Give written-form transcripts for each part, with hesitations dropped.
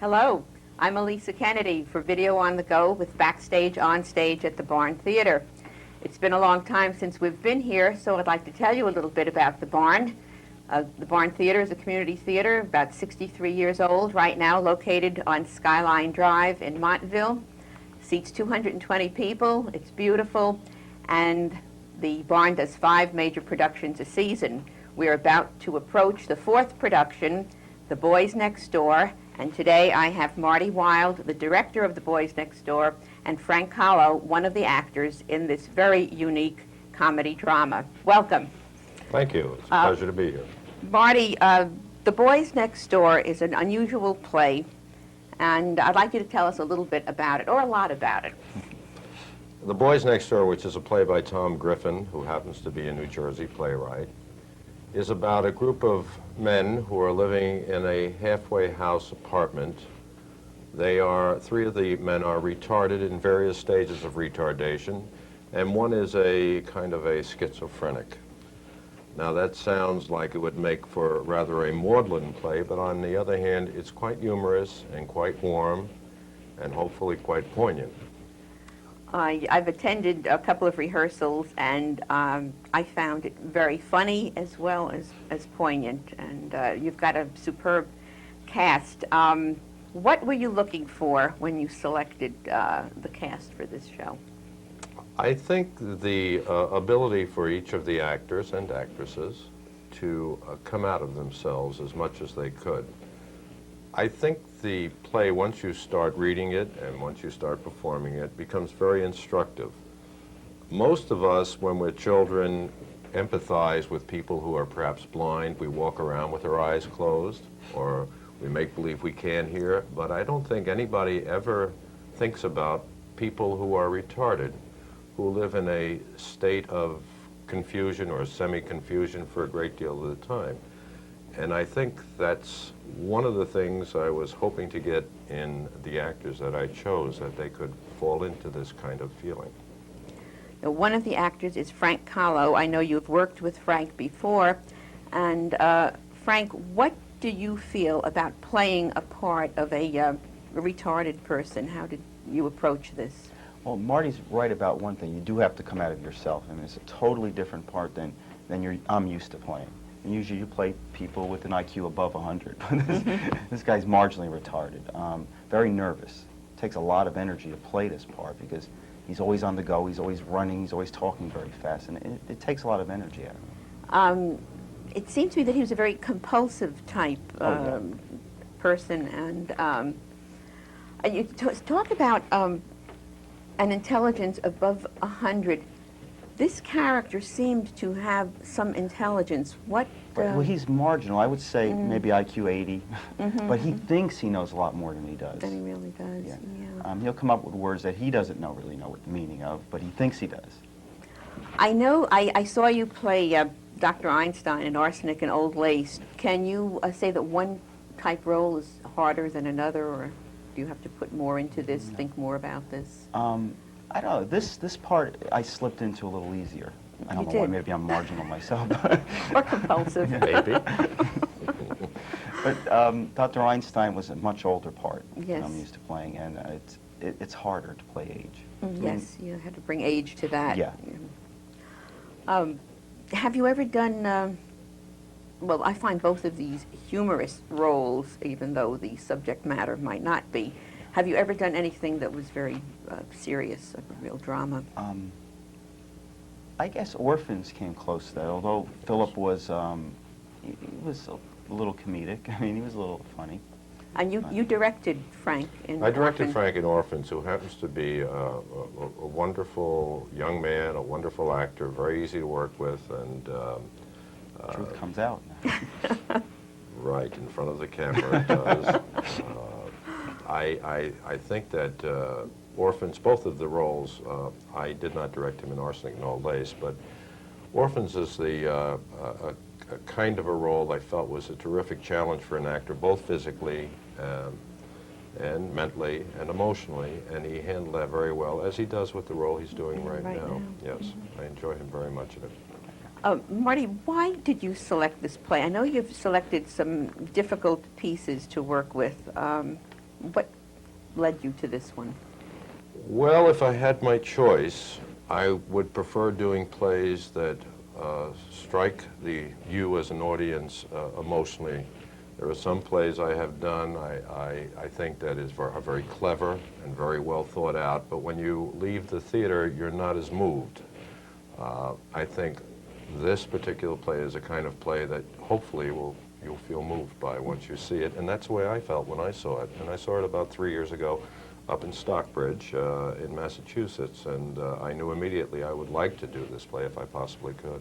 Hello, I'm Elisa Kennedy for Video on the Go with Backstage, Onstage at the Barn Theater. It's been a long time since we've been here, so I'd like to tell you a little bit about the Barn. The Barn Theater is a community theater, about 63 years old right now, located on Skyline Drive in Montville. Seats 220 people. It's beautiful, and the Barn does 5 major productions a season. We're about to approach the 4th production, The Boys Next Door, and today I have Marty Wilde, the director of The Boys Next Door, and Frank Calo, one of the actors in this very unique comedy drama. Welcome. Thank you. It's a pleasure to be here. Marty, The Boys Next Door is an unusual play, and I'd like you to tell us a little bit about it, or a lot about it. The Boys Next Door, which is a play by Tom Griffin, who happens to be a New Jersey playwright, is about a group of men who are living in a halfway house apartment. 3 of the men are retarded in various stages of retardation, and one is a kind of a schizophrenic. Now that sounds like it would make for rather a maudlin play, but on the other hand, it's quite humorous and quite warm and hopefully quite poignant. I've attended a couple of rehearsals, and I found it very funny as well as poignant, and you've got a superb cast. What were you looking for when you selected the cast for this show? I think the ability for each of the actors and actresses to come out of themselves as much as they could. I think the play, once you start reading it and once you start performing it, becomes very instructive. Most of us, when we're children, empathize with people who are perhaps blind. We walk around with our eyes closed, or we make believe we can't hear, but I don't think anybody ever thinks about people who are retarded, who live in a state of confusion or semi-confusion for a great deal of the time. And I think that's one of the things I was hoping to get in the actors that I chose, that they could fall into this kind of feeling. Now, one of the actors is Frank Calo. I know you've worked with Frank before. And Frank, what do you feel about playing a part of a retarded person? How did you approach this? Well, Marty's right about one thing. You do have to come out of yourself. I mean, it's a totally different part than I'm used to playing. And usually you play people with an IQ above 100. This guy's marginally retarded. Very nervous. It takes a lot of energy to play this part because he's always on the go, he's always running, he's always talking very fast, and it takes a lot of energy out of him. It seemed to me that he was a very compulsive type person, and you talk about an intelligence above 100. This character seemed to have some intelligence. What? Well, he's marginal. I would say maybe IQ 80, but he thinks he knows a lot more than he does. Than he really does. Yeah. He'll come up with words that he doesn't really know what the meaning of, but he thinks he does. I know. I saw you play Dr. Einstein in Arsenic and Old Lace. Can you say that one type role is harder than another, or do you have to put more into this? Think more about this? I don't know. This part I slipped into a little easier. I don't know why. Maybe I'm marginal myself. Or compulsive. Maybe. But Dr. Einstein was a much older part than I'm used to playing, and it's harder to play age. Yes, you had to bring age to that. Yeah. Have you ever done, well, I find both of these humorous roles, even though the subject matter might not be. Have you ever done anything that was very serious, a real drama? I guess Orphans came close to that, although Philip was, he was a little comedic. I mean, he was a little funny. And you directed Frank in I directed Orphans. Frank in Orphans, who happens to be a wonderful young man, a wonderful actor, very easy to work with, and Truth comes out. right in front of the camera it does. I think that Orphans, both of the roles, I did not direct him in Arsenic and Old Lace, but Orphans is a kind of a role I felt was a terrific challenge for an actor, both physically and mentally and emotionally, and he handled that very well, as he does with the role he's doing right now. Yes, I enjoy him very much in it. Marty, why did you select this play? I know you've selected some difficult pieces to work with. What led you to this one? Well, if I had my choice, I would prefer doing plays that strike you as an audience emotionally. There are some plays I have done I think that are very clever and very well thought out, but when you leave the theater, you're not as moved. I think this particular play is a kind of play that hopefully you'll feel moved by once you see it, and that's the way I felt when I saw it. And I saw it about 3 years ago up in Stockbridge in Massachusetts, and I knew immediately I would like to do this play if I possibly could.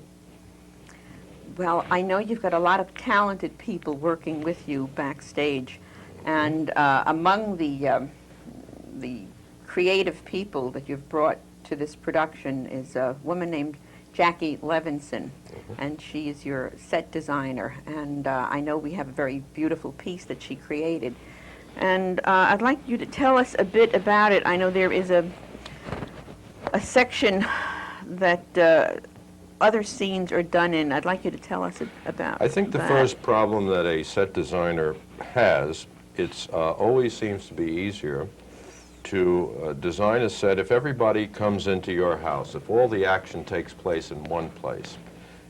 Well, I know you've got a lot of talented people working with you backstage, and among the creative people that you've brought to this production is a woman named Jackie Levinson, and she is your set designer, and I know we have a very beautiful piece that she created. And I'd like you to tell us a bit about it. I know there is a section that other scenes are done in. I'd like you to tell us about I think the that. first problem that a set designer has, it's always seems to be easier to design a set if everybody comes into your house, if all the action takes place in one place.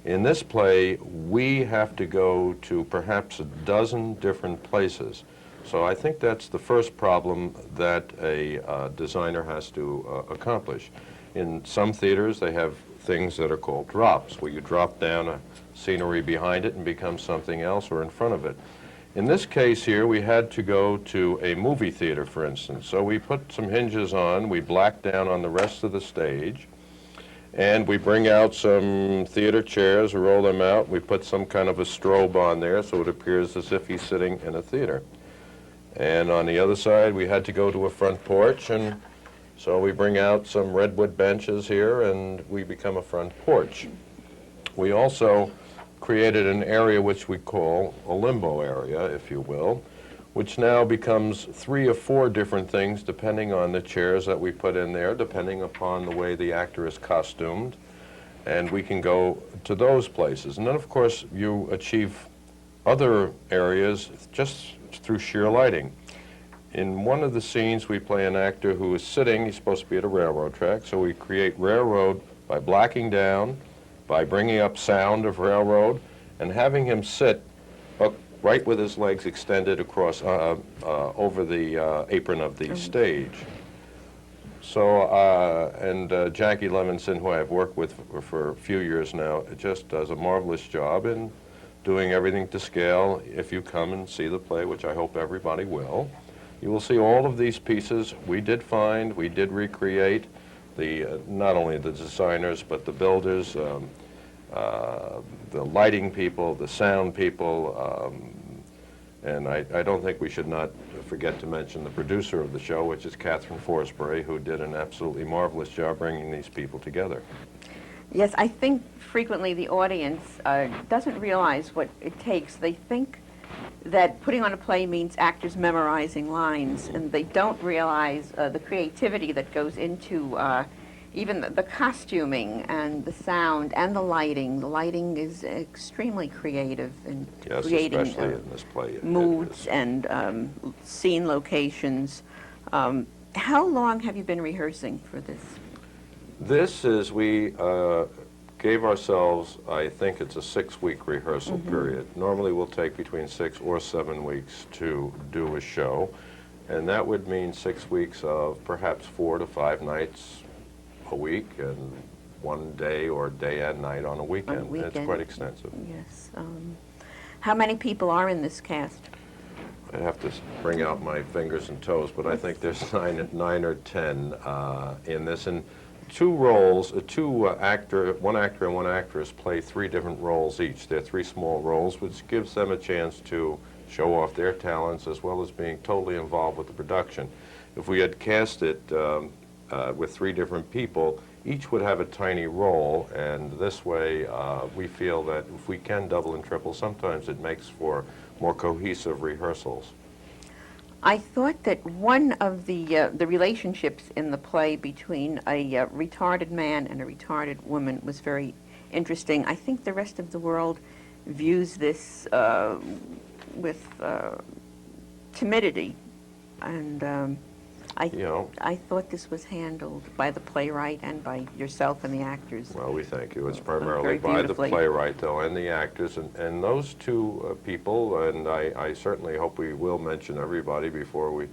In this play, we have to go to perhaps a dozen different places. So I think that's the first problem that a designer has to accomplish. In some theaters, they have things that are called drops, where you drop down a scenery behind it and become something else or in front of it. In this case here, we had to go to a movie theater, for instance. So we put some hinges on, we black down on the rest of the stage, and we bring out some theater chairs, we roll them out, we put some kind of a strobe on there so it appears as if he's sitting in a theater. And on the other side, we had to go to a front porch, and so we bring out some redwood benches here, and we become a front porch. We also created an area which we call a limbo area, if you will, which now becomes 3 or 4 different things depending on the chairs that we put in there, depending upon the way the actor is costumed, and we can go to those places. And then, of course, you achieve other areas just through sheer lighting. In one of the scenes, we play an actor who is sitting. He's supposed to be at a railroad track, so we create railroad by blacking down, by bringing up sound of railroad, and having him sit right with his legs extended across over the apron of the stage. So, Jackie Levinson, who I've worked with for a few years now, just does a marvelous job in doing everything to scale. If you come and see the play, which I hope everybody will, you will see all of these pieces we did find, we did recreate, not only the designers, but the builders, the lighting people, the sound people, and I don't think we should not forget to mention the producer of the show, which is Catherine Forsberry, who did an absolutely marvelous job bringing these people together. Yes, I think frequently the audience doesn't realize what it takes. They think that putting on a play means actors memorizing lines, and they don't realize the creativity that goes into even the costuming and the sound and the lighting. The lighting is extremely creative in Yes, creating especially in this play. moods and scene locations. How long have you been rehearsing for this? This is, we gave ourselves, I think it's a 6-week rehearsal period. Normally we'll take between 6 or 7 weeks to do a show, and that would mean 6 weeks of perhaps 4 to 5 nights a week and 1 day or day and night on a weekend. On a weekend. It's quite extensive. Yes. How many people are in this cast? I'd have to bring out my fingers and toes, but I think there's 9 or 10 in this. And 2 roles, one actor and one actress play 3 different roles each. They're 3 small roles, which gives them a chance to show off their talents as well as being totally involved with the production. If we had cast it with 3 different people, each would have a tiny role, and this way we feel that if we can double and triple, sometimes it makes for more cohesive rehearsals. I thought that one of the relationships in the play between a retarded man and a retarded woman was very interesting. I think the rest of the world views this with timidity. And You know, I thought this was handled by the playwright and by yourself and the actors. well, we thank you. It's Very primarily by the beautifully. playwright, though, and the actors, and those two people, and I certainly hope we will mention everybody before we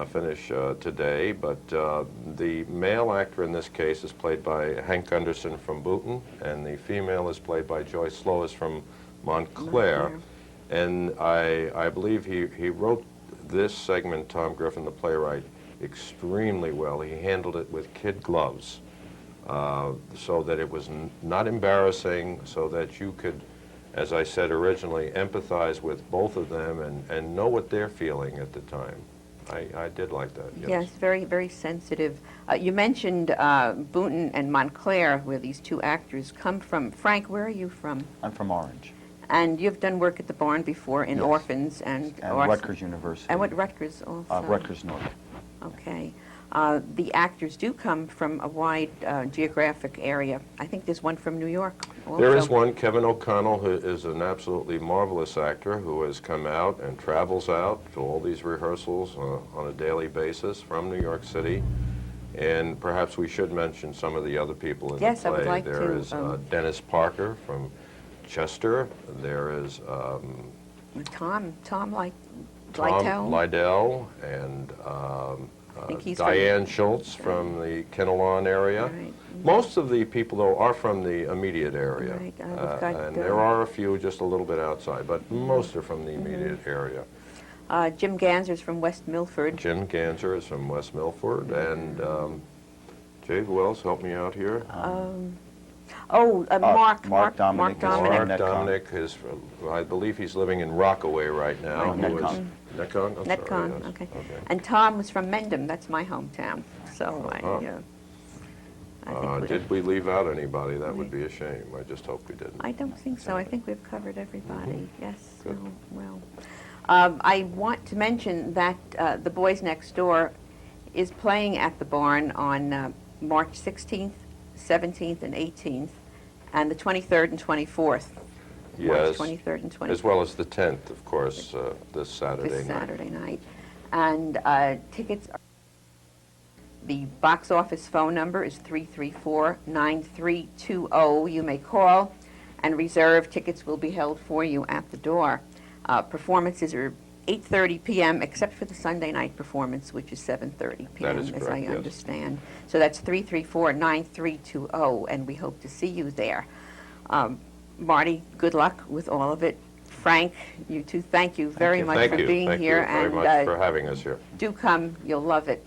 finish today, but the male actor in this case is played by Hank Gunderson from Booton, and the female is played by Joyce Lois from Montclair. And I believe he wrote this segment, Tom Griffin, the playwright, extremely well. He handled it with kid gloves, so that it was not embarrassing, so that you could, as I said originally, empathize with both of them and know what they're feeling at the time. I did like that, yes. Yes, very, very sensitive. You mentioned Boonton and Montclair, where these two actors come from. Frank, where are you from? I'm from Orange. And you've done work at the barn before in Yes. orphans and Rutgers University. And what Rutgers also? Rutgers North. Okay. The actors do come from a wide geographic area. I think there's one from New York also. There is one, Kevin O'Connell, who is an absolutely marvelous actor who has come out and travels out to all these rehearsals on a daily basis from New York City. And perhaps we should mention some of the other people in Yes, the I play. would like There to, is Dennis Parker from Chester. There is Tom Tom Lytell. Lydell and think he's Diane Schultz from the Kinnelon area. Right. Most of the people, though, are from the immediate area. Right, we've got, And there are a few just a little bit outside, but most are from the Mm-hmm. immediate area. Jim Ganser's from West Milford. Jim Ganser is from West Milford, and Jay, who else? Help me out here. Mark Dominic is from Mark Netcon. Dominic is, I believe he's living in Rockaway right now. Right, who is- Netcon. Netcon? I'm sorry, Netcon, yes. okay. And Tom was from Mendham. That's my hometown. So Uh-huh. I think Did we leave out anybody? That would be a shame. I just hope we didn't. I don't think so. I think we've covered everybody. Yes. Good. So, well, I want to mention that The Boys Next Door is playing at the barn on March 16th, 17th, and 18th, and the 23rd and 24th. Yes, March 23rd and 24th. as well as the 10th, of course, this Saturday This night. Saturday night. And tickets are... The box office phone number is 334-9320. You may call and reserve. Tickets will be held for you at the door. Performances are 8:30 p.m. except for the Sunday night performance, which is 7:30 p.m. That is as correct, I yes. understand. So that's 334-9320, and we hope to see you there. Marty, good luck with all of it. Frank, you too, thank you very much Thank for you. being Thank here. you very and much for having us here. do come, you'll love it.